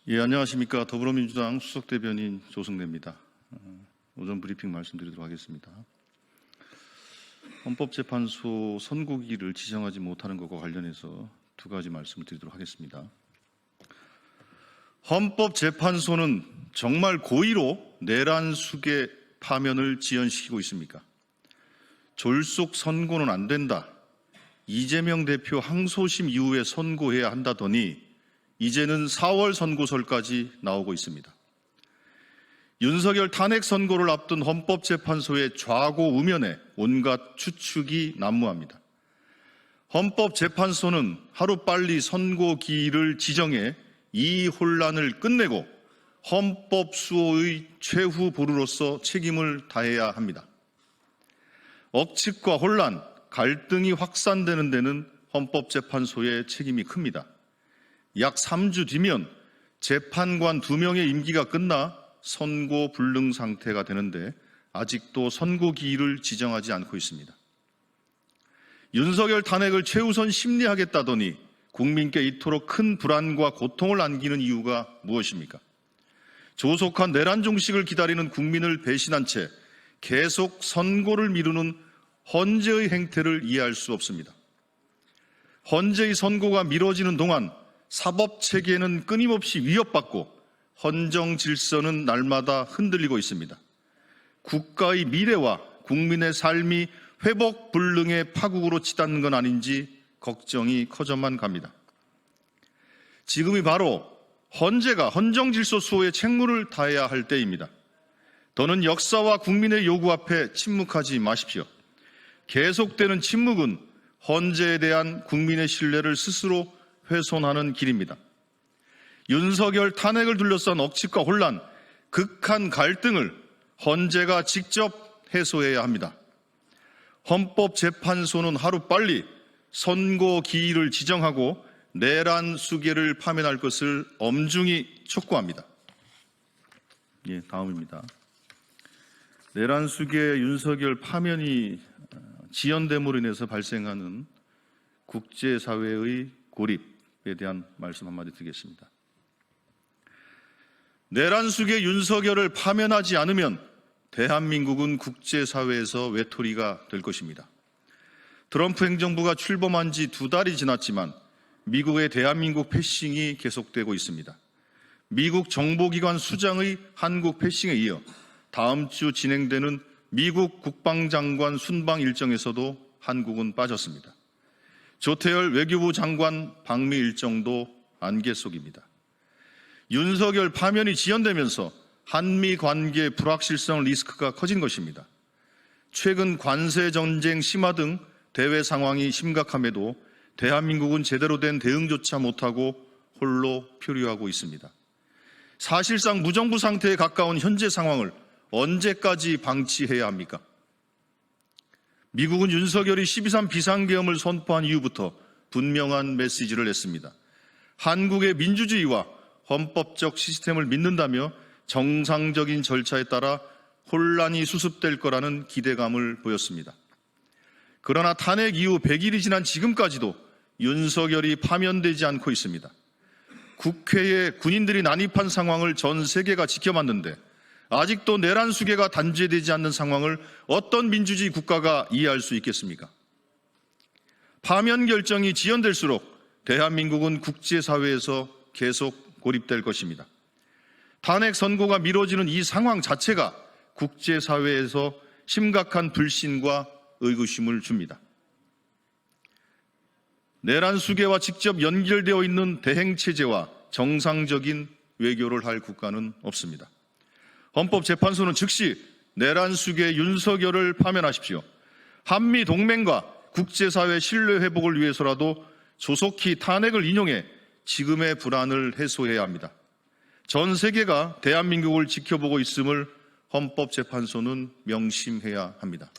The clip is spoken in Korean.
예, 안녕하십니까. 더불어민주당 수석대변인 조승래입니다. 오전 브리핑 말씀드리도록 하겠습니다. 헌법재판소 선고기일을 지정하지 못하는 것과 관련해서 두 가지 말씀을 드리도록 하겠습니다. 헌법재판소는 정말 고의로 내란 수계 파면을 지연시키고 있습니까? 졸속 선고는 안 된다. 이재명 대표 항소심 이후에 선고해야 한다더니 이제는 4월 선고설까지 나오고 있습니다. 윤석열 탄핵 선고를 앞둔 헌법재판소의 좌고우면에 온갖 추측이 난무합니다. 헌법재판소는 하루빨리 선고기일을 지정해 이 혼란을 끝내고 헌법수호의 최후 보루로서 책임을 다해야 합니다. 억측과 혼란, 갈등이 확산되는 데는 헌법재판소의 책임이 큽니다. 약 3주 뒤면 재판관 2명의 임기가 끝나 선고 불능 상태가 되는데 아직도 선고기일을 지정하지 않고 있습니다. 윤석열 탄핵을 최우선 심리하겠다더니 국민께 이토록 큰 불안과 고통을 안기는 이유가 무엇입니까? 조속한 내란 종식을 기다리는 국민을 배신한 채 계속 선고를 미루는 헌재의 행태를 이해할 수 없습니다. 헌재의 선고가 미뤄지는 동안 사법체계는 끊임없이 위협받고 헌정 질서는 날마다 흔들리고 있습니다. 국가의 미래와 국민의 삶이 회복 불능의 파국으로 치닫는 건 아닌지 걱정이 커져만 갑니다. 지금이 바로 헌재가 헌정 질서 수호에 책무를 다해야 할 때입니다. 더는 역사와 국민의 요구 앞에 침묵하지 마십시오. 계속되는 침묵은 헌재에 대한 국민의 신뢰를 스스로 훼손하는 길입니다. 윤석열 탄핵을 둘러싼 억측과 혼란, 극한 갈등을 헌재가 직접 해소해야 합니다. 헌법재판소는 하루빨리 선고기일을 지정하고 내란 수계를 파면할 것을 엄중히 촉구합니다. 예, 다음입니다. 내란 수계 윤석열 파면이 지연됨으로 인해서 발생하는 국제사회의 고립에 대한 말씀 한마디 드리겠습니다. 내란 수계 윤석열을 파면하지 않으면 대한민국은 국제사회에서 외톨이가 될 것입니다. 트럼프 행정부가 출범한 지 2달이 지났지만 미국의 대한민국 패싱이 계속되고 있습니다. 미국 정보기관 수장의 한국 패싱에 이어 다음 주 진행되는 미국 국방장관 순방 일정에서도 한국은 빠졌습니다. 조태열 외교부 장관 방미 일정도 안개 속입니다. 윤석열 파면이 지연되면서 한미 관계 불확실성 리스크가 커진 것입니다. 최근 관세 전쟁 심화 등 대외 상황이 심각함에도 대한민국은 제대로 된 대응조차 못하고 홀로 표류하고 있습니다. 사실상 무정부 상태에 가까운 현재 상황을 언제까지 방치해야 합니까? 미국은 윤석열이 12.3 비상계엄을 선포한 이후부터 분명한 메시지를 냈습니다. 한국의 민주주의와 헌법적 시스템을 믿는다며 정상적인 절차에 따라 혼란이 수습될 거라는 기대감을 보였습니다. 그러나 탄핵 이후 100일이 지난 지금까지도 윤석열이 파면되지 않고 있습니다. 국회에 군인들이 난입한 상황을 전 세계가 지켜봤는데 아직도 내란 수계가 단죄되지 않는 상황을 어떤 민주주의 국가가 이해할 수 있겠습니까? 파면 결정이 지연될수록 대한민국은 국제사회에서 계속 고립될 것입니다. 탄핵 선고가 미뤄지는 이 상황 자체가 국제사회에서 심각한 불신과 의구심을 줍니다. 내란 수계와 직접 연결되어 있는 대행체제와 정상적인 외교를 할 국가는 없습니다. 헌법재판소는 즉시 내란 수계 윤석열을 파면하십시오. 한미 동맹과 국제사회 신뢰 회복을 위해서라도 조속히 탄핵을 인용해 지금의 불안을 해소해야 합니다. 전 세계가 대한민국을 지켜보고 있음을 헌법재판소는 명심해야 합니다.